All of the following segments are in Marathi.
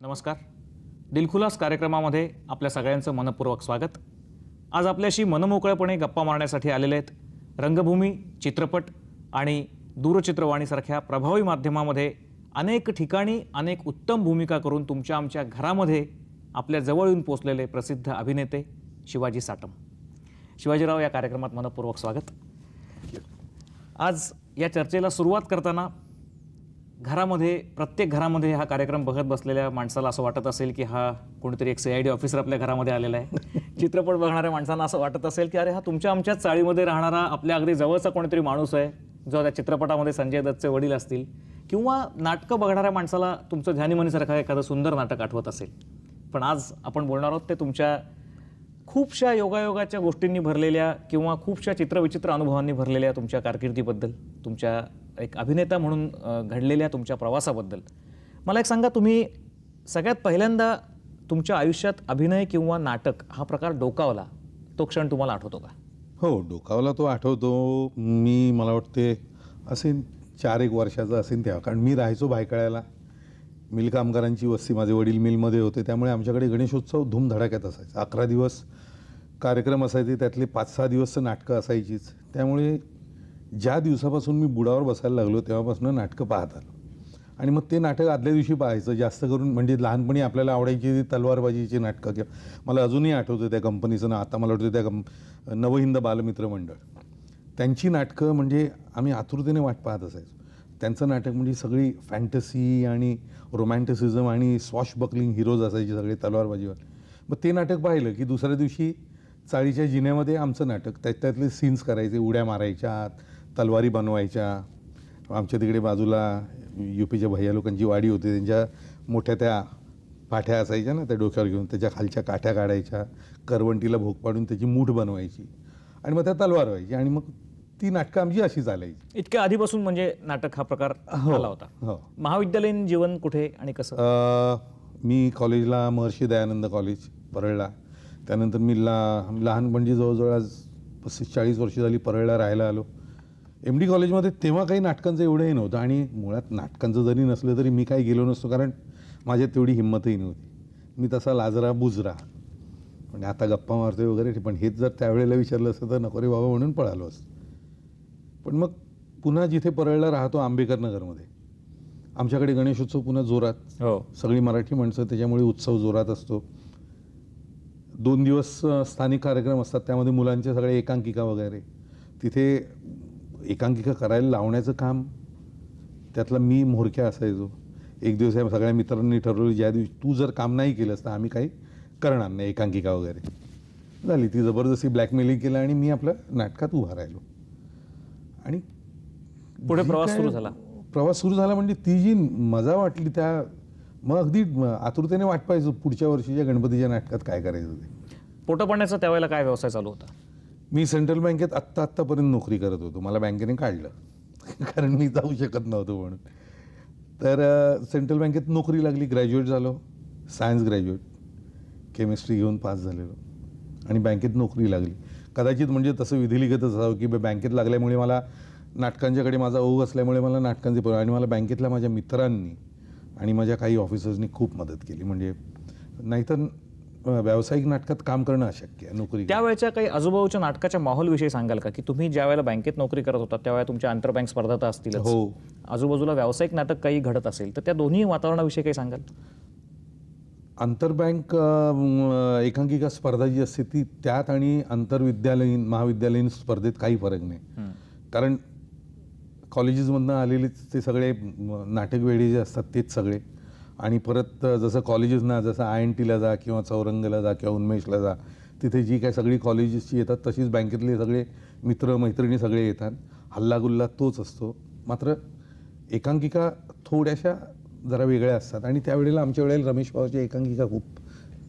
नमस्कार. दिलखुलास कार्यक्रमामध्ये आपल्या सगळ्यांचं मनपूर्वक स्वागत. आज आपल्याशी मनमोकळेपणे गप्पा मारण्यासाठी आलेले आहेत रंगभूमी, चित्रपट आणि दूरचित्रवाणीसारख्या प्रभावी माध्यमामध्ये अनेक ठिकाणी अनेक उत्तम भूमिका करून तुमच्या आमच्या घरामध्ये आपल्या जवळ येऊन पोचलेले प्रसिद्ध अभिनेते शिवाजी साटम. शिवाजीराव, या कार्यक्रमात मनपूर्वक स्वागत. आज या चर्चेला सुरुवात करताना प्रत्येक घरामध्ये हा कार्यक्रम बघत बसलेल्या माणसाला असं वाटत असेल की हा कोणीतरी एक CID ऑफिसर आपल्या घरामध्ये आलेला आहे. चित्रपट बघणाऱ्या माणसांना असं वाटत असेल की अरे हा तुमच्या आमच्याच चाळीमध्ये राहणारा आपल्या अगदी जवळचा कोणीतरी माणूस आहे, जो त्या चित्रपटामध्ये संजय दत्तचे वडील असतील, किंवा नाटकं बघणाऱ्या माणसाला तुमचं ध्यानीमनीसारखं एखादं सुंदर नाटक आठवत असेल. पण आज आपण बोलणार आहोत ते तुमच्या खूपशा योगायोगाच्या गोष्टींनी भरलेल्या किंवा खूपशा चित्रविचित्र अनुभवांनी भरलेल्या तुमच्या कारकिर्दीबद्दल, तुमच्या एक अभिनेता म्हणून घडलेल्या तुमच्या प्रवासाबद्दल. मला एक सांगा, तुम्ही सगळ्यात पहिल्यांदा तुमच्या आयुष्यात अभिनय किंवा नाटक हा प्रकार डोकावला तो क्षण तुम्हाला आठवतो का? हो, डोकावला तो आठवतो. मला वाटते असेल 4-1 वर्षाचा असेल तेव्हा. कारण मी राहायचो भायखळ्याला, मिल कामगारांची वस्ती, माझे वडील मिलमध्ये होते, त्यामुळे आमच्याकडे गणेशोत्सव धूमधडाक्यात असायचा. 11 दिवस कार्यक्रम असायचे, त्यातले 5-6 दिवस नाटकं असायचीच. त्यामुळे ज्या दिवसापासून मी बुडावर बसायला लागलो तेव्हापासून नाटकं पाहत आलो. आणि मग ते नाटक आदल्या दिवशी पाहायचं जास्त करून. म्हणजे लहानपणी आपल्याला आवडायची तलवारबाजीची नाटकं, किंवा मला अजूनही आठवतं त्या कंपनीचं नाव, आता मला वाटतं त्या नवहिंद बालमित्र मंडळ, त्यांची नाटकं म्हणजे आम्ही आतुरतेने वाट पाहत असायचो. त्यांचं नाटक म्हणजे सगळी फॅन्टसी आणि रोमॅन्टिसिझम आणि स्वॉशबकलिंग हिरोज असायचे सगळे तलवारबाजीवर. मग ते नाटक पाहिलं की दुसऱ्या दिवशी चाळीच्या जिन्यामध्ये आमचं नाटक, त्यातले सीन्स करायचे, उड्या मारायच्या, तलवारी बनवायच्या. आमच्या तिकडे बाजूला UPच्या भैया लोकांची वाडी होती, त्यांच्या मोठ्या त्या पाठ्या असायच्या ना, त्या डोक्यावर घेऊन त्याच्या खालच्या काठ्या काढायच्या, करवंटीला भोग पाडून त्याची मूठ बनवायची आणि मग त्या तलवार व्हायची. आणि मग ती नाटकं आमची अशी चालायची. इतक्या आधीपासून म्हणजे नाटक हा प्रकार आला होता. हो. महाविद्यालयीन जीवन कुठे आणि कसं? मी कॉलेजला महर्षी दयानंद कॉलेज परळला. त्यानंतर मी लहान म्हणजे जवळजवळ आज 35-40 वर्ष झाली परळला राहायला आलो. MD कॉलेजमध्ये तेव्हा काही नाटकांचं एवढंही नव्हतं, आणि मुळात नाटकांचं जरी नसलं तरी मी काही गेलो नसतो, कारण माझ्यात तेवढी हिंमतही नव्हती. मी तसा लाजरा बुजरा, म्हणजे आता गप्पा मारतोय वगैरे, पण हेच जर त्यावेळेला विचारलं असतं तर नको रे बाबा म्हणून पळालो असतो. पण मग पुन्हा जिथे परळला राहतो आंबेकर नगरमध्ये, आमच्याकडे गणेशोत्सव पुन्हा जोरात. हो, सगळी मराठी माणसं, त्याच्यामुळे उत्सव जोरात असतो. 2 दिवस स्थानिक कार्यक्रम असतात, त्यामध्ये मुलांच्या सगळ्या एकांकिका वगैरे. तिथे एकांकिका करायला लावण्याचं काम त्यातला मी म्होरक्या असायचो. एक दिवस या सगळ्या मित्रांनी ठरवलं, ज्या दिवशी तू जर काम नाही केलंस तर आम्ही काही करणार नाही एकांकिका वगैरे. झाली ती जबरदस्ती ब्लॅकमेलिंग केलं आणि मी आपल्या नाटकात उभा राहिलो. आणि पुढे प्रवास सुरू झाला. म्हणजे ती जी मजा वाटली त्या, मग अगदी आतुरतेने वाट पाहायचो पुढच्या वर्षीच्या गणपतीच्या नाटकात काय करायचं ते. पोटं पाण्याचा त्यावेळेला काय व्यवसाय चालू होता? मी सेंट्रल बँकेत आत्तापर्यंत नोकरी करत होतो. मला बँकेने काढलं कारण मी जाऊ शकत नव्हतो म्हणून. तर सेंट्रल बँकेत नोकरी लागली. ग्रॅज्युएट झालो, सायन्स ग्रॅज्युएट, केमिस्ट्री घेऊन पास झालेलो, आणि बँकेत नोकरी लागली. कदाचित म्हणजे तसं विधिलिखितच असावं की बँकेत लागल्यामुळे मला नाटकांच्याकडे माझा ओघ असल्यामुळे मला नाटकांचे आणि मला बँकेतल्या माझ्या मित्रांनी आणि माझ्या काही ऑफिसर्सनी खूप मदत केली. म्हणजे नाहीतर व्यावसायिक नाटकात काम करणं अशक्य आहे. नोकरी त्यावेळेच्या काही आजूबाजूच्या नाटकाच्या माहोलविषयी सांगाल का? की तुम्ही ज्या वेळेला बँकेत नोकरी करत होता त्यावेळेला तुमच्या आंतरबँक स्पर्धा तर असतील, हो, आजूबाजूला व्यावसायिक नाटक काही घडत असेल तर त्या दोन्ही वातावरणाविषयी काही सांगाल? आंतरबँक एकांकिका स्पर्धा जी असते ती, त्यात आणि आंतरविद्यालयीन महाविद्यालयीन स्पर्धेत काही फरक नाही. कारण कॉलेजेसमधनं आलेले ते सगळे नाटक वेडे जे असतात तेच सगळे. आणि परत जसं कॉलेजेसना, जसं INTला जा किंवा चौरंगला जा किंवा उन्मेषला जा, तिथे जी काय सगळी कॉलेजेसची येतात तशीच बँकेतले सगळे मित्र मैत्रिणी सगळे येतात. हल्लागुल्ला तोच असतो. मात्र एकांकिका थोड्याशा जरा वेगळ्या असतात. आणि त्यावेळेला आमच्या वेळेला रमेश भाऊची एकांकिका खूप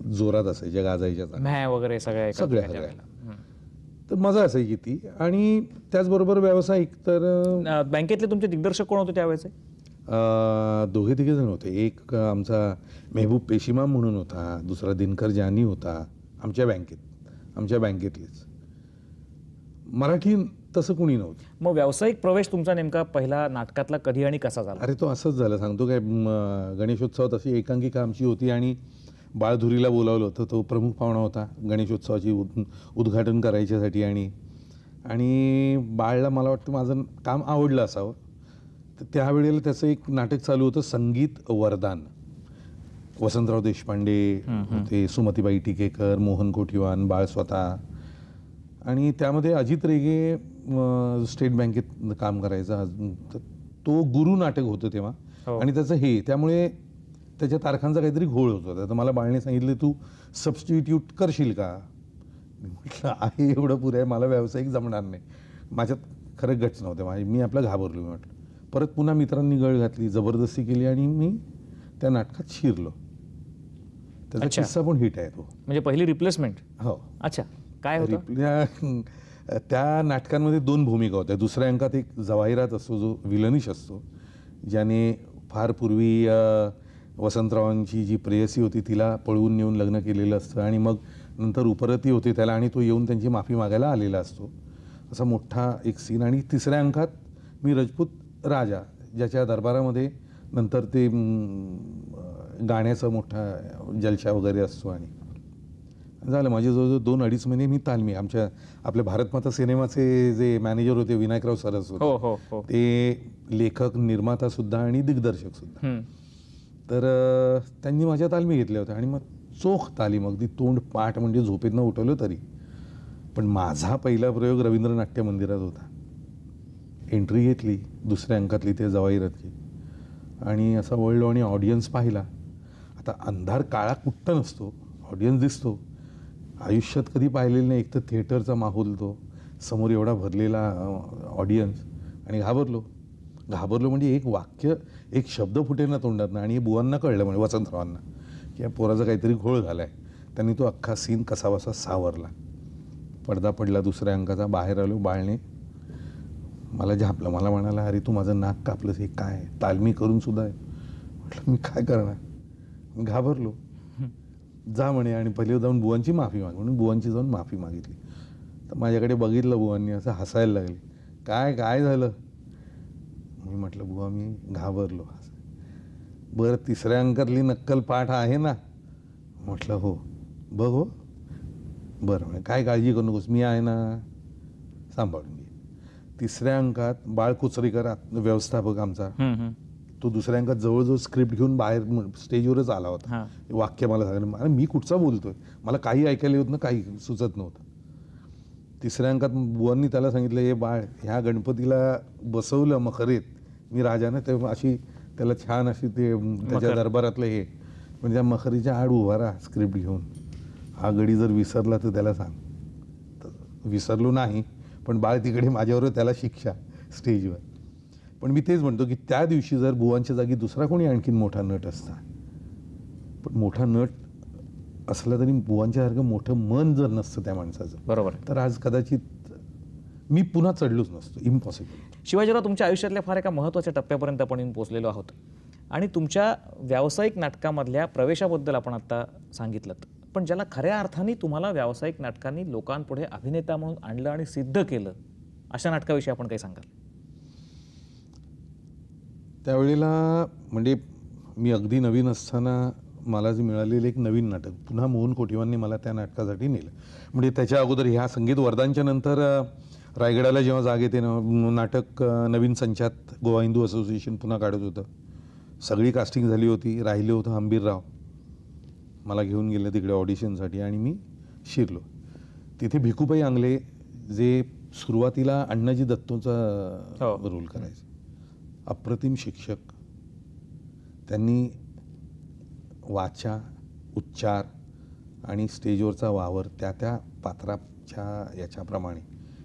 जोरात असायच्या, गाजायच्या वगैरे सगळ्या. तर मजा असायची ती. आणि त्याचबरोबर व्यावसायिक तर बँकेतले तुमचे दिग्दर्शक कोण होते त्यावेळेचे? दोघे-तिघे जण होते. एक आमचा मेहबूब पेशिमाम म्हणून होता, दुसरा दिनकर जानी होता आमच्या बँकेतलेच. मराठी तसं कुणी नव्हतं. मग व्यावसायिक प्रवेश तुमचा नेमका पहिला नाटकातला कधी आणि कसा झाला? अरे तो असंच झालं सांगतो काय. गणेशोत्सवात अशी एकांकिका आमची होती आणि बाळधुरीला बोलावलं होतं. तो प्रमुख पाहुणा होता गणेशोत्सवाची उद्घाटन करायच्यासाठी. आणि बाळला मला वाटतं माझं काम आवडलं असावं. तर त्यावेळेला त्याचं एक नाटक चालू होतं, संगीत वरदान. वसंतराव देशपांडे होते, सुमतीबाई टिकेकर, मोहन कोठीवान, बाळ स्वतः. आणि त्यामध्ये अजित रेगे स्टेट बँकेत काम करायचा. तो गुरु नाटक होतं तेव्हा. आणि त्याचं हे, त्यामुळे त्याच्या तारखांचा काहीतरी घोळ होत होता. तर मला बाळने सांगितलं, तू सबस्टिट्यूट करशील का? म्हटलं आहे एवढं पुरे आहे, मला व्यावसायिक जमणार नाही. माझ्यात खरं गट्स नव्हते. मी आपलं घाबरलो. मी म्हटलं परत पुन्हा मित्रांनी गळ घातली, जबरदस्ती केली आणि मी त्या नाटकात शिरलो. त्याचा किस्सा पण हिट आहे तो. म्हणजे पहिली रिप्लेसमेंट? हो. अच्छा, काय होतं? त्या नाटकांमध्ये 2 भूमिका होत्या. दुसऱ्या अंकात एक जवाहिरात असतो जो विलनिश असतो, ज्याने फार पूर्वी वसंतरावांची जी प्रेयसी होती तिला पळवून नेऊन लग्न केलेलं असतं आणि मग नंतर उपरती होते त्याला आणि तो येऊन त्यांची माफी मागायला आलेला असतो. असा मोठा एक सीन. आणि तिसऱ्या अंकात मी रजपूत राजा, ज्याच्या दरबारामध्ये नंतर ते गाण्याचा मोठा जलशा वगैरे असतो. आणि झालं माझे जवळजवळ 2-2.5 महिने मी तालमी. आपल्या भारतमाता सिनेमाचे जे मॅनेजर होते विनायकराव सरस्वती, हो. ते लेखक, निर्माता सुद्धा आणि दिग्दर्शक सुद्धा. तर त्यांनी माझ्या तालमी घेतल्या होत्या आणि मग चोख तालीम, अगदी तोंड पाठ, म्हणजे झोपेतनं उठवलं तरी. पण माझा पहिला प्रयोग रवींद्र नाट्य मंदिरात होता. एंट्री घेतली दुसऱ्या अंकातली ते जवाईरातची आणि असा वळलो आणि ऑडियन्स पाहिला. आता अंधार काळा कुठं नसतो, ऑडियन्स दिसतो. आयुष्यात कधी पाहिलेलं नाही. एक तर थिएटरचा माहोल, तो समोर एवढा भरलेला ऑडियन्स. आणि घाबरलो म्हणजे एक वाक्य, एक शब्द फुटेना तोंडातनं. आणि बुवांना कळलं, म्हणजे वसंतरावांना, की या पोराचा काहीतरी घोळ झाला आहे. त्यांनी तो अख्खा सीन कसाबसा सावरला. पडदा पडला दुसऱ्या अंकाचा. बाहेर आलो. बाळने मला झापलं. मला म्हणाला, अरे तू माझं नाक कापलंस, हे काय? तालमी करून सुद्धा आहे. म्हटलं मी काय करणार? मी घाबरलो. जा म्हणे आणि पहिले जाऊन बुवांची माफी माग म्हणून बुवांची जाऊन माफी मागितली. तर माझ्याकडे बघितलं बुवांनी, असं हसायला लागले. काय झालं? मी म्हटलं बुवा मी घाबरलो. बरं तिसऱ्या अंकातली नक्कल पाठ आहे ना? म्हटलं हो. बघ हो. बरं म्हणे काय काळजी करू नकोस, मी आहे ना, सांभाळून घे. तिसऱ्या अंकात बाळ कुचरीकर व्यवस्थापक आमचा, तो दुसऱ्या अंकात जवळजवळ स्क्रिप्ट घेऊन बाहेर स्टेजवरच आला होता. वाक्य मला सांगितलं, मी कुठचा बोलतोय, मला काही ऐकायला होत ना, काही सुचत नव्हतं. तिसऱ्या अंकात बुवांनी त्याला सांगितलं, हे बाळ, ह्या गणपतीला बसवलं मखरेत मी राजाने, तेव्हा अशी त्याला छान अशी ते त्याच्या दरबारातलं हे, म्हणजे त्या मखरीच्या आड उभा राहा स्क्रिप्ट घेऊन. हा गडी जर विसरला तर त्याला सांग. तर विसरलो नाही, पण बाळ तिकडे माझ्यावर, त्याला शिक्षा स्टेजवर. पण मी तेच म्हणतो की त्या दिवशी जर बुवांच्या जागी दुसरा कोणी आणखीन मोठा नट असता, पण मोठा नट असला तरी बुवांच्यासारखं मोठं मन जर नसतं त्या माणसाचं, बरोबर, तर आज कदाचित मी पुन्हा चढलोच नसतो. इम्पॉसिबल. शिवाजीराव, तुमच्या आयुष्यातल्या फार एका महत्त्वाच्या टप्प्यापर्यंत आपण येऊन पोहोचलेलो आहोत आणि तुमच्या व्यावसायिक नाटकामधल्या प्रवेशाबद्दल आपण आता सांगितलं. पण ज्याला खऱ्या अर्थाने तुम्हाला व्यावसायिक नाटकांनी लोकांपुढे अभिनेता म्हणून आणलं आणि सिद्ध केलं, अशा नाटकाविषयी आपण काही सांगाल? त्यावेळेला म्हणजे मी अगदी नवीन असताना मला जे मिळालेलं एक नवीन नाटक, पुन्हा मोहन कोठीवाननी मला त्या नाटकासाठी नेलं. म्हणजे त्याच्या अगोदर ह्या संगीत वरदानच्या नंतर रायगडाला जेव्हा जाग येते ना, नाटक नवीन संचात गोवा हिंदू असोसिएशन पुन्हा काढत होतं. सगळी कास्टिंग झाली होती. राहिलं होतं हंबीरराव. मला घेऊन गेलं तिकडे ऑडिशनसाठी आणि मी शिरलो. तिथे भिकूबाई आंगले, जे सुरुवातीला अण्णाजी दत्तोचा रोल करायचे, अप्रतिम शिक्षक. त्यांनी वाचा, उच्चार आणि स्टेजवरचा वावर त्या पात्राच्या याच्याप्रमाणे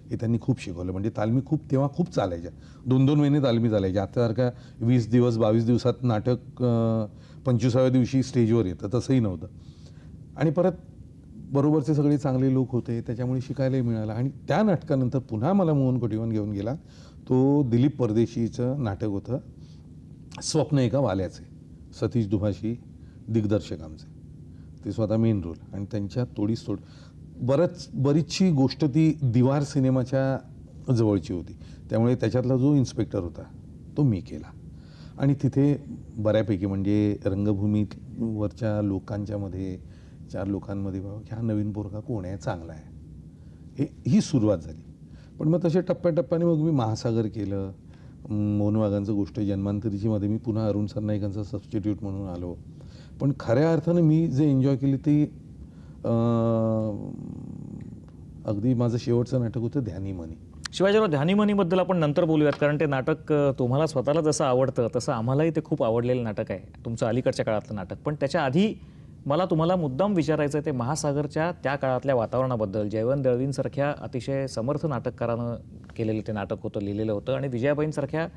हे त्यांनी खूप शिकवलं. म्हणजे तालमी तेव्हा खूप चालायच्या. 2-2 महिने तालमी चालायच्या. आतासारखा 20 दिवस 22 दिवसात नाटक 25व्या दिवशी स्टेजवर येतं, तसंही नव्हतं. आणि परत बरोबरचे सगळे चांगले लोक होते, त्याच्यामुळे शिकायलाही मिळालं. आणि त्या नाटकानंतर पुन्हा मला मोहन कोठीवान घेऊन गेला. तो दिलीप परदेशीचं नाटक होतं, स्वप्न एका वाल्याचे. सतीश दुभाषी दिग्दर्शक आमचे, ते स्वतः मेन रोल. आणि त्यांच्या तोडीस तोड बरीचशी गोष्ट ती दिवार सिनेमाच्या जवळची होती. त्यामुळे त्याच्यातला जो इन्स्पेक्टर होता तो मी केला. आणि तिथे बऱ्यापैकी म्हणजे रंगभूमीवरच्या लोकांच्यामध्ये 4 लोकांमध्ये बाबा ह्या नवीन पोरगा कोण आहे, चांगला आहे, ही सुरुवात झाली. पण मग तसे टप्प्याटप्प्याने मग मी महासागर केलं, मोहन वाघांचं गोष्ट जन्मांतरीची मध्ये मी पुन्हा अरुण सरनाईकांचा सबस्टिट्यूट म्हणून आलो. पण खऱ्या अर्थानं मी जे एन्जॉय केली ती अगदी माझं शेवटचं नाटक होतं ध्यानी मनी. शिवाजीराव, ध्यानी मनीबद्दल आपण नंतर बोलूयात, कारण ते नाटक तुम्हाला स्वतःला जसं आवडतं तसं आम्हालाही ते खूप आवडलेलं नाटक आहे, तुमचं अलीकडच्या काळातलं नाटक. पण त्याच्या आधी मला तुम्हाला मुद्दाम विचारायचं आहे ते महासागरच्या त्या काळातल्या वातावरणाबद्दल. जयवंत दळवींसारख्या अतिशय समर्थ नाटककारानं केलेलं ते नाटक होतं, लिहिलेलं होतं, आणि विजयाबाईंसारख्या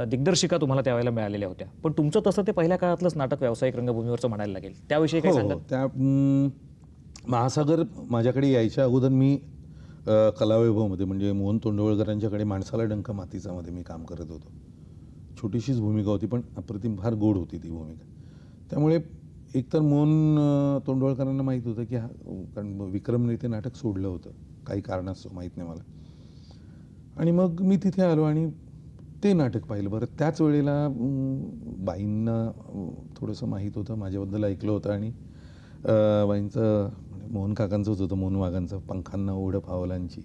दिग्दर्शिका तुम्हाला त्यावेळेला मिळालेल्या होत्या. पण तुमचं तसं ते पहिल्या काळातलंच नाटक व्यावसायिक रंगभूमीवरचं म्हणायला लागेल. त्याविषयी काय सांगा. त्या महासागर माझ्याकडे यायच्या अगोदर मी कलावैभवमध्ये म्हणजे मोहन तोंडवळकरांच्याकडे माणसाला डंक मातीचामध्ये मी काम करत होतो. छोटीशीच भूमिका होती पण अप्रतिम फार गोड होती ती भूमिका. त्यामुळे एकतर मोहन तोंडवळकरांना माहीत होतं की कारण विक्रमने ते नाटक सोडलं होतं काही कारणास्तव, माहीत नाही मला. आणि मग मी तिथे आलो आणि ते नाटक पाहिलं. बरं, त्याच वेळेला बाईंना थोडंसं माहीत होतं, माझ्याबद्दल ऐकलं होतं. आणि बाईंचं मोहन काकांचंच होतं, मोहन वाघांचं, पंखांना ओढ फावलांची.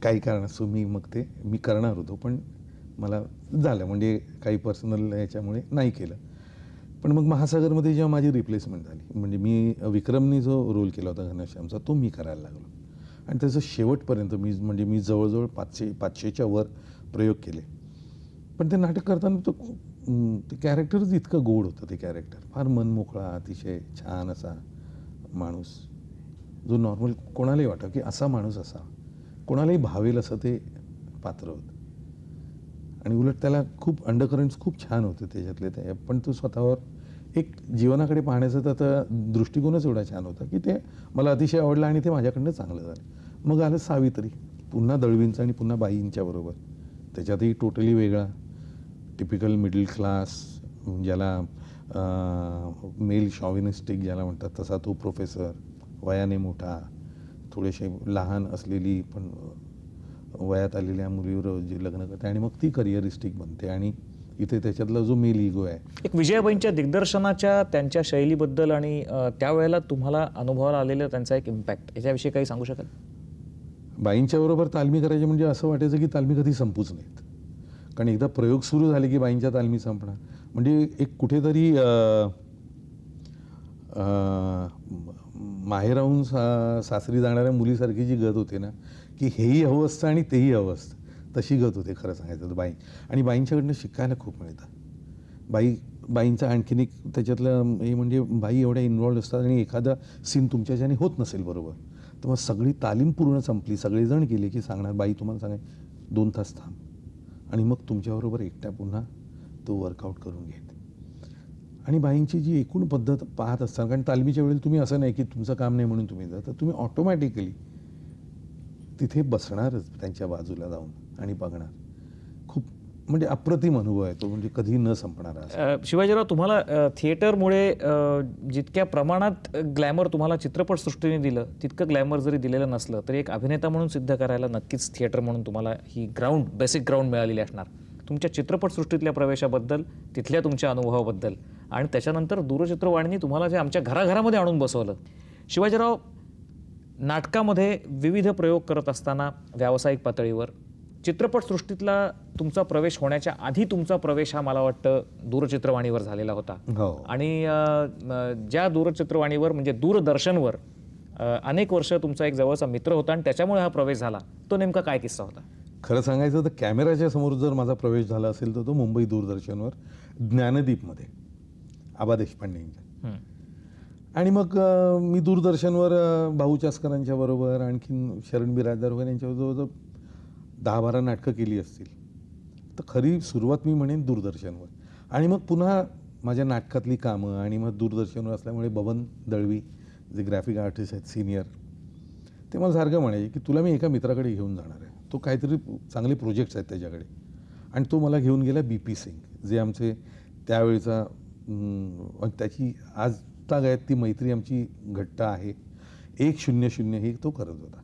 काही कारणास्तव मग ते मी करणार होतो पण मला झालं म्हणजे काही पर्सनल याच्यामुळे नाही केलं. पण मग महासागरमध्ये जेव्हा माझी रिप्लेसमेंट झाली, म्हणजे मी विक्रमनी जो रोल केला होता घनश्यामचा तो मी करायला लागलो. आणि त्याचं शेवटपर्यंत मी जवळजवळ 500च्या वर प्रयोग केले. पण ते नाटक करताना ते कॅरेक्टरच इतकं गोड होतं. ते कॅरेक्टर फार मनमोकळा, अतिशय छान असा माणूस, जो नॉर्मल कोणालाही वाटतं की असा माणूस असा, कोणालाही भावेल असं ते पात्र होतं. आणि उलट त्याला खूप अंडरकरंट्स खूप छान होते त्याच्यातले ते. पण तो स्वतःवर एक जीवनाकडे पाहण्याचा त्याचा दृष्टिकोनच एवढा छान होता की ते मला अतिशय आवडलं आणि ते माझ्याकडनं चांगलं झालं. मग आलं सावित्री, पुन्हा दळवींचं आणि पुन्हा बाईंच्या बरोबर. त्याच्यातही टोटली वेगळा, टिपिकल मिडल क्लास, ज्याला मेल शॉविनिस्टिक ज्याला म्हणतात तसा तो प्रोफेसर, वयाने मोठा, थोडेसे लहान असलेली पण वयात आलेल्या मुलीवर जे लग्न करते आणि मग ती करिअरिस्टिक बनते. आणि इथे त्याच्यातला जो मेल इगो आहे. एक विजयाबाईंच्या दिग्दर्शनाच्या त्यांच्या शैलीबद्दल आणि त्यावेळेला तुम्हाला अनुभवाला आलेलं त्यांचा एक इम्पॅक्ट, याच्याविषयी काही सांगू शकाल? बाईंच्या बरोबर तालमी करायची म्हणजे असं वाटायचं की तालमी कधी संपूच नाहीत. कारण एकदा प्रयोग सुरू झाले की बाईंच्या तालमी संपणार. म्हणजे एक कुठेतरी माहेराहून सासरी जाणाऱ्या मुलीसारखी जी गत होते ना, की हेही हवं असतं आणि तेही हवं असतं, तशी गत होते खरं सांगायचं तर बाई. आणि बाईंच्याकडनं शिकायला खूप मिळतं. बाईंचं आणखीन एक त्याच्यातलं हे म्हणजे बाई एवढ्या इन्व्हॉल्ड असतात आणि एखादा सीन तुमच्याच्याने होत नसेल बरोबर, तर मग सगळी तालीम पूर्ण संपली, सगळेजण गेले की सांगणार बाई तुम्हाला सांगाय 2 तास थांब, आणि मग तुमच्याबरोबर एकट्या पुन्हा तो वर्कआउट करून घेते. आणि बाईंची जी एकूण पद्धत पाहत असताना, कारण तालमीच्या वेळेला तुम्ही असं नाही की तुमचं काम नाही म्हणून तुम्ही जा, तर तुम्ही ऑटोमॅटिकली तिथे बसणारच त्यांच्या बाजूला जाऊन आणि बघणार. खूप म्हणजे अप्रतिम अनुभव आहे तो, म्हणजे कधी न संपणारा. शिवाजीराव, तुम्हाला थिएटरमुळे जितक्या प्रमाणात ग्लॅमर तुम्हाला चित्रपटसृष्टीने दिलं, तितकं ग्लॅमर जरी दिलेलं नसलं तरी एक अभिनेता म्हणून सिद्ध करायला नक्कीच थिएटर म्हणून तुम्हाला ही बेसिक ग्राउंड मिळालेली असणार. तुमच्या चित्रपटसृष्टीतल्या प्रवेशाबद्दल, तिथल्या तुमच्या अनुभवाबद्दल, आणि त्याच्यानंतर दूरचित्रवाणीने तुम्हाला जे आमच्या घराघरामध्ये आणून बसवलं. शिवाजीराव, नाटकामध्ये विविध प्रयोग करत असताना व्यावसायिक पातळीवर, चित्रपटसृष्टीतला तुमचा प्रवेश होण्याच्या आधी तुमचा प्रवेश हा मला वाटतं दूरचित्रवाणीवर झालेला होता. आणि ज्या दूरचित्रवाणीवर म्हणजे दूरदर्शनवर अनेक वर्ष तुमचा एक जवळचा मित्र होता आणि त्याच्यामुळे हा प्रवेश झाला, तो नेमका काय किस्सा होता? खरं सांगायचं तर कॅमेराच्या समोर जर माझा प्रवेश झाला असेल तर तो मुंबई दूरदर्शनवर ज्ञानदीपमध्ये आबा देशपांडे यांच्या. आणि मग मी दूरदर्शनवर भाऊ चास्करांच्या बरोबर, आणखीन शरण बिराजदार वगैरे यांच्याबरोबर जवळजवळ 10-12 नाटकं केली असतील. तर खरी सुरुवात मी म्हणेन दूरदर्शनवर. आणि मग पुन्हा माझ्या नाटकातली कामं, आणि मग दूरदर्शनवर असल्यामुळे बबन दळवी जे ग्राफिक आर्टिस्ट आहेत सिनियर, ते मला सारखं म्हणायचे की तुला मी एका मित्राकडे घेऊन जाणार आहे, तो काहीतरी चांगले प्रोजेक्ट्स आहेत त्याच्याकडे. आणि तो मला घेऊन गेला BP सिंग, जे आमचे त्यावेळेचा त्याची आज तागायत ती मैत्री आमची घट्ट आहे. 100 हे तो करत होता.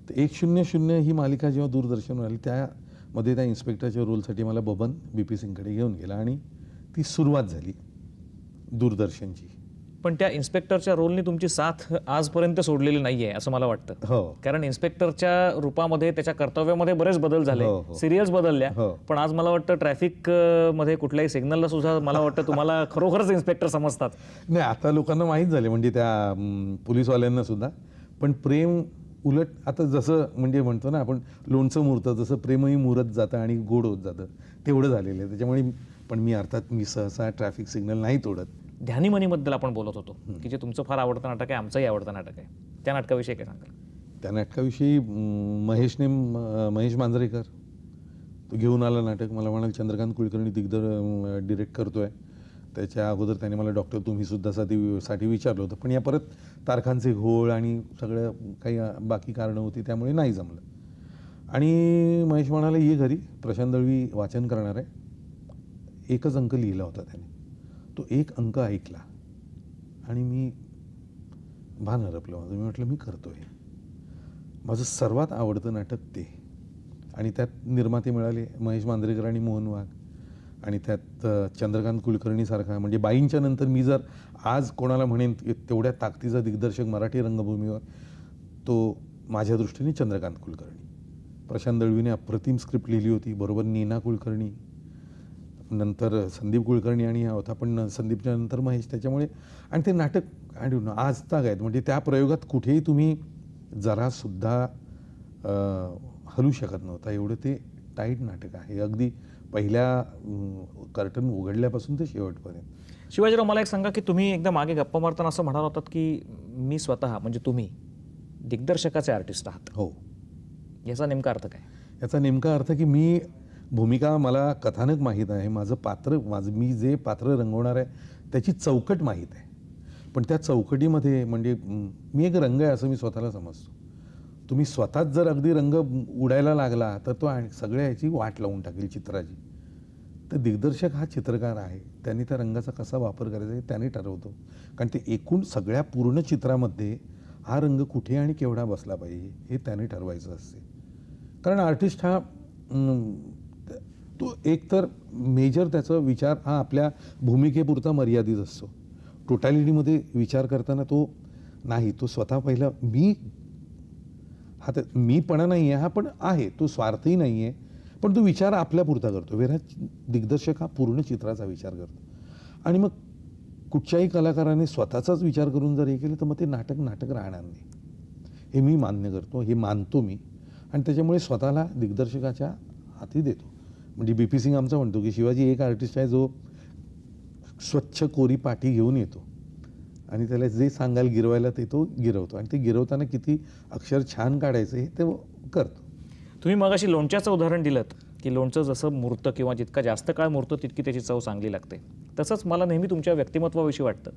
तर 100 ही मालिका जेव्हा दूरदर्शनवर आली त्यामध्ये त्या इन्स्पेक्टरच्या रोलसाठी मला बबन BP सिंगकडे घेऊन गेला आणि ती सुरुवात झाली दूरदर्शनची. पण त्या इन्स्पेक्टरच्या रोलनी तुमची साथ आजपर्यंत सोडलेली नाहीये असं मला वाटतं. हो कारण इन्स्पेक्टरच्या रूपामध्ये त्याच्या कर्तव्यामध्ये बरेच बदल झाले, हो, हो. सिरियल्स बदलल्या, हो. पण आज मला वाटतं ट्रॅफिक मध्ये कुठल्याही सिग्नलला सुद्धा मला वाटतं तुम्हाला खरोखरच इन्स्पेक्टर समजतात. नाही, आता लोकांना माहीत झाले म्हणजे त्या पोलीसवाल्यांना सुद्धा. पण प्रेम उलट आता जसं म्हणजे म्हणतो ना आपण लोणचं मुरतं तसं प्रेमही मुरत जातं आणि गोड होत जातं, तेवढं झालेलं आहे. त्याच्यामुळे पण मी अर्थात मी सहसा ट्रॅफिक सिग्नल नाही तोडत. ध्यानी मनीबद्दल आपण बोलत होतो की जे तुमचं फार आवडतं नाटक आहे, आमचंही आवडतं नाटक आहे. त्या नाटकाविषयी काय सांगाल? त्या नाटकाविषयी महेश मांजरेकर तो घेऊन आला नाटक. मला म्हणाल चंद्रकांत कुलकर्णी डिरेक्ट करतोय. त्याच्या अगोदर त्याने मला डॉक्टर तुम्ही सुद्धा साठी विचारलं होतं, पण या परत तारखांचे घोळ आणि सगळं काही बाकी कारणं होती त्यामुळे नाही जमलं. आणि महेश म्हणाला ये घरी, प्रशांत दळवी वाचन करणार आहे. एकच अंक लिहिला होता त्याने, तो एक अंक ऐकला आणि मी भान हरपलं माझं. मी म्हटलं मी करतोय, माझं सर्वात आवडतं नाटक ते. आणि त्यात निर्माते मिळाले महेश मांजरेकर आणि मोहन वाघ, आणि त्यात चंद्रकांत कुलकर्णीसारखा म्हणजे बाईंच्या नंतर मी जर आज कोणाला म्हणेन तेवढ्या ताकदीचा दिग्दर्शक मराठी रंगभूमीवर, तो माझ्या दृष्टीने चंद्रकांत कुलकर्णी. प्रशांत दळवीने अप्रतिम स्क्रिप्ट लिहिली होती, बरोबर नीना कुलकर्णी, नंतर संदीप कुलकर्णी आणि हा होता, पण संदीपच्या नंतर महेश. त्याच्यामुळे आणि ते नाटक आज ताग आहेत म्हणजे त्या प्रयोगात कुठेही तुम्ही जरासुद्धा हलू शकत नव्हता, एवढं ते टाईट नाटक आहे अगदी पहिल्या कर्टन उघडल्यापासून ते शेवटपर्यंत. शिवाजीराव, मला एक सांगा की तुम्ही एकदा मागे गप्पा मारताना असं म्हणाल होतात की मी स्वतः म्हणजे तुम्ही दिग्दर्शकाचे आर्टिस्ट आहात. हो. याचा नेमका अर्थ काय? याचा नेमका अर्थ की मी भूमिका, मला कथानक माहीत आहे, माझं पात्र, मी जे पात्र रंगवणार आहे त्याची चौकट माहीत आहे. पण त्या चौकटीमध्ये म्हणजे मी एक रंग आहे असं मी स्वतःला समजतो. तुम्ही स्वतःच जर अगदी रंग उडायला लागला तर तो सगळ्या ह्याची वाट लावून टाकेल चित्राची. तर दिग्दर्शक हा चित्रकार आहे, त्यांनी त्या रंगाचा कसा वापर करायचा हे त्याने ठरवतो. कारण ते एकूण सगळ्या पूर्ण चित्रामध्ये हा रंग कुठे आणि केवढा बसला पाहिजे हे त्याने ठरवायचं असते. कारण आर्टिस्ट हा तो एकतर मेजर त्याचा विचार हा आपल्या भूमिकेपुरता मर्यादित असतो. टोटॅलिटीमध्ये विचार करताना तो नाही, तो स्वतः पहिला मीपणा नाही आहे हा, पण आहे तो स्वार्थही नाही आहे, पण तो विचार आपल्यापुरता करतो. वेळा दिग्दर्शक हा पूर्ण चित्राचा विचार करतो. आणि मग कुठच्याही कलाकाराने स्वतःचाच विचार करून जर हे केलं तर मग ते नाटक राहणार नाही, हे मी मान्य करतो, हे मानतो मी. आणि त्याच्यामुळे स्वतःला दिग्दर्शकाच्या हाती देतो. म्हणजे BP सिंग आमचा म्हणतो की शिवाजी एक आर्टिस्ट आहे जो स्वच्छ कोरी पाटी घेऊन येतो आणि त्याला जे सांगाल गिरवायला ते तो गिरवतो, आणि ते गिरवताना किती अक्षर छान काढायचं हे ते करतो. तुम्ही मगाशी लोणच्याचं उदाहरण दिलं की लोणचं जसं मुरतं किंवा जितका जास्त काळ मुरतं तितकी त्याची चव चांगली लागते. तसंच मला नेहमी तुमच्या व्यक्तिमत्वाविषयी वाटतं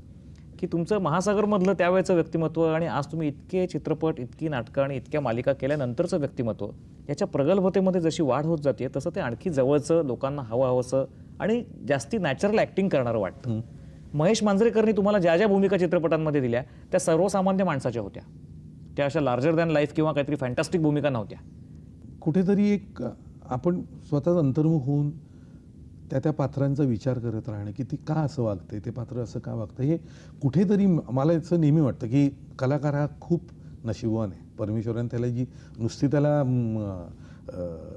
की तुमचं महासागरमधलं त्यावेळेचं व्यक्तिमत्व आणि आज तुम्ही इतके चित्रपट, इतकी नाटकं आणि इतक्या मालिका केल्यानंतरचं व्यक्तिमत्व, याच्या प्रगल्भतेमध्ये जशी वाढ होत जाते तसं ते आणखी जवळचं, लोकांना हवंसं आणि जास्ती नॅचरल ॲक्टिंग करणारं वाटतं. महेश मांजरेकरनी तुम्हाला ज्या ज्या भूमिका चित्रपटांमध्ये दिल्या त्या सर्वसामान्य माणसाच्या होत्या. त्या अशा लार्जर दॅन लाईफ किंवा काहीतरी फॅन्टॅस्टिक भूमिका नव्हत्या. कुठेतरी एक आपण स्वतःच अंतर्मुख होऊन त्या पात्रांचा विचार करत राहणं की ती का असं वागतंय, ते पात्र असं का वागतं, हे कुठेतरी मला असं नेहमी वाटतं की कलाकार हा खूप नशीबवान आहे. परमेश्वराने त्याला जी नुसती त्याला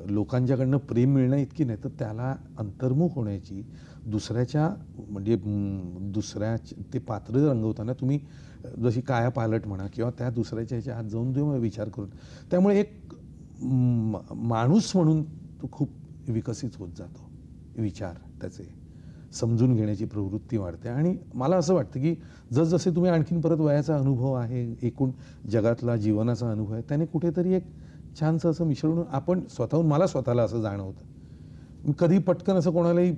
लोकांच्याकडनं प्रेम मिळणं इतकी नाही, तर त्याला अंतर्मुख होण्याची, दुसऱ्याच्या ते पात्र रंगवताना तुम्ही जशी काया पालट म्हणा किंवा त्या दुसऱ्याच्या ह्याच्या हात जाऊन तुम्ही विचार करून, त्यामुळे एक माणूस म्हणून तो खूप विकसित होत जातो. विचार त्याचे समजून घेण्याची प्रवृत्ती वाढते. आणि मला असं वाटतं की जसजसे तुम्ही आणखीन परत वयाचा अनुभव आहे, एकूण जगातला जीवनाचा अनुभव आहे, त्याने कुठेतरी एक छानसं असं मिश्रण आपण मला स्वतःला असं जाणवतं. मी कधी पटकन असं कोणालाही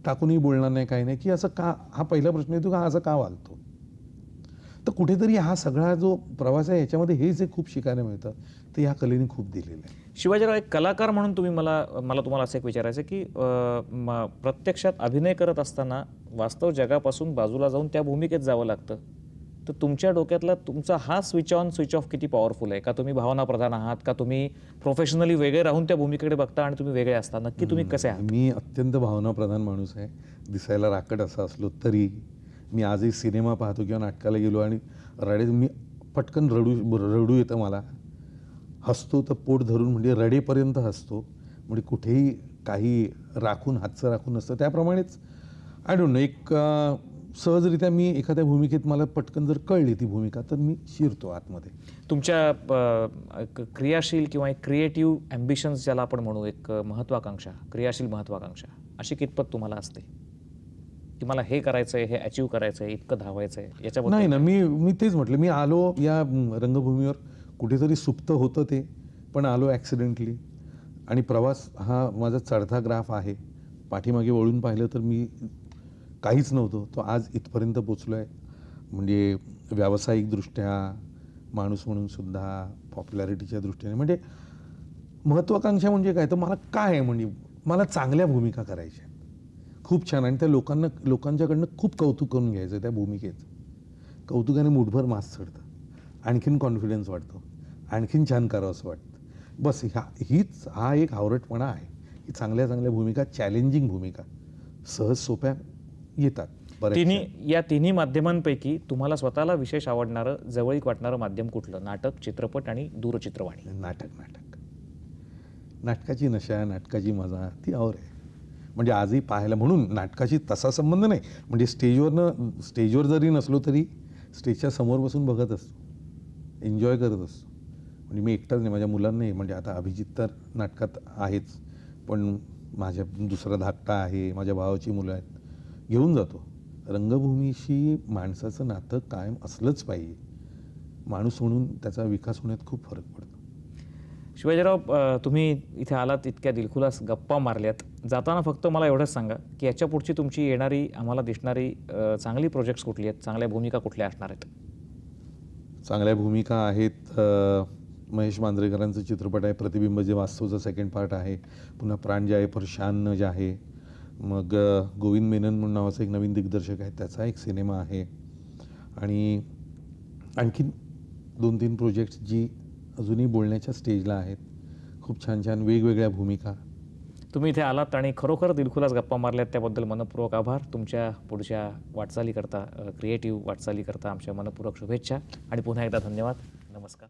टाकूनही बोलणार नाही, काही नाही, की असं का, हा पहिला प्रश्न येतो का असं का वागतो. तर कुठेतरी हा सगळा जो प्रवास आहे ह्याच्यामध्ये हे जे खूप शिकायला मिळतं ते ह्या कलेने खूप दिलेलं आहे. शिवाजीराव, एक कलाकार म्हणून तुम्ही मला तुम्हाला असं एक विचारायचं की प्रत्यक्षात अभिनय करत असताना वास्तव जगापासून बाजूला जाऊन त्या भूमिकेत जावं लागतं तर तुमच्या डोक्यातला तुमचा हा स्विच ऑन स्विच ऑफ किती पॉवरफुल आहे? का तुम्ही भावनाप्रधान आहात, का तुम्ही प्रोफेशनली वेगळे राहून त्या भूमिकेकडे बघता आणि तुम्ही वेगळे असता? नक्की तुम्ही कसे आहात? मी अत्यंत भावनाप्रधान माणूस आहे. दिसायला राकट असा असलो तरी मी आजही सिनेमा पाहतो किंवा नाटकाला गेलो आणि मी पटकन रडू येतं मला. हसतो तर पोट धरून, म्हणजे रडेपर्यंत हसतो. म्हणजे कुठेही काही हातचं राखून नसतं. त्याप्रमाणेच आय डोंट नो, एक सहजरित्या मी एखाद्या भूमिकेत मला पटकन जर कळली ती भूमिका तर मी शिरतो आतमध्ये. तुमच्या क्रियाशील किंवा एक क्रिएटिव्ह ॲम्बिशन्स ज्याला आपण म्हणू, एक महत्त्वाकांक्षा, क्रियाशील महत्त्वाकांक्षा अशी कितपत तुम्हाला असते की मला हे करायचं आहे, हे अचीव्ह करायचं आहे, इतकं धावायचं आहे याच्याबद्दल? नाही ना, मी तेच म्हटलं, मी आलो या रंगभूमीवर कुठेतरी सुप्त होतं ते, पण आलो ॲक्सिडेंटली. आणि प्रवास हा माझा चढता ग्राफ आहे. पाठीमागे वळून पाहिलं तर मी काहीच नव्हतो, तो आज इथपर्यंत पोचलो आहे. म्हणजे व्यावसायिकदृष्ट्या, माणूस म्हणून सुद्धा, पॉप्युलॅरिटीच्या दृष्टीने. म्हणजे महत्त्वाकांक्षा म्हणजे काय, तर मला काय आहे, म्हणजे मला चांगल्या भूमिका करायच्या खूप छान. आणि त्या लोकांच्याकडनं खूप कौतुक करून घ्यायचं त्या भूमिकेचं. कौतुकाने मुठभर मास चढतं, आणखीन कॉन्फिडन्स वाटतो, आणखीन छान करावं असं वाटतं. बस हा एक हावरटपणा आहे की चांगल्या भूमिका, चॅलेंजिंग भूमिका सहज सोप्या येतात. या तिन्ही माध्यमांपैकी तुम्हाला स्वतःला विशेष आवडणारं, जवळीक वाटणारं माध्यम कुठलं? नाटक, चित्रपट आणि दूरचित्रवाणी? नाटकाची नशा, नाटकाची मजा ती और आहे. म्हणजे आजही पाहायला, म्हणून नाटकाशी तसा संबंध नाही. म्हणजे स्टेजवर जरी नसलो तरी स्टेजच्या समोर बसून बघत असतो, एन्जॉय करत असतो. म्हणजे मी एकटाच नाही, माझ्या मुलांनाही. म्हणजे आता अभिजित तर नाटकात आहेच, पण माझ्या दुसरा धाकटा आहे, माझ्या भावाची मुलं आहेत, घेऊन जातो. रंगभूमीशी माणसाचं नातं कायम असलंच पाहिजे. माणूस म्हणून त्याचा विकास होण्यात खूप फरक पडतो. शिवाजीराव, तुम्ही इथे आलात, इतक्या दिलखुलास गप्पा मारल्यात. जाताना फक्त मला एवढंच सांगा की याच्या पुढची तुमची येणारी, आम्हाला दिसणारी चांगली प्रोजेक्ट्स कुठली आहेत, चांगल्या भूमिका कुठल्या असणार आहेत? चांगल्या भूमिका आहेत. महेश मांजरेकरांचा चित्रपट आहे प्रतिबिंब, जे वास्तवचा सेकंड पार्ट आहे. पुन्हा प्राण जे आहे, परशान जे आहे. मग गोविंद मेनन म्हणून नावाचा एक नवीन दिग्दर्शक आहे, त्याचा एक सिनेमा आहे. आणि आणखीन 2-3 प्रोजेक्ट्स जी अजूनही बोलण्याच्या स्टेजला आहेत. खूप छान वेगवेगळ्या भूमिका. तुम्ही इथे आलात आणि खरोखर दिलखुलास गप्पा मारल्यात, त्याबद्दल मनपूर्वक आभार. तुमच्या पुढच्या वाटचालीकरता, क्रिएटिव्ह वाटचालीकरता आमच्या मनपूर्वक शुभेच्छा आणि पुन्हा एकदा धन्यवाद. नमस्कार.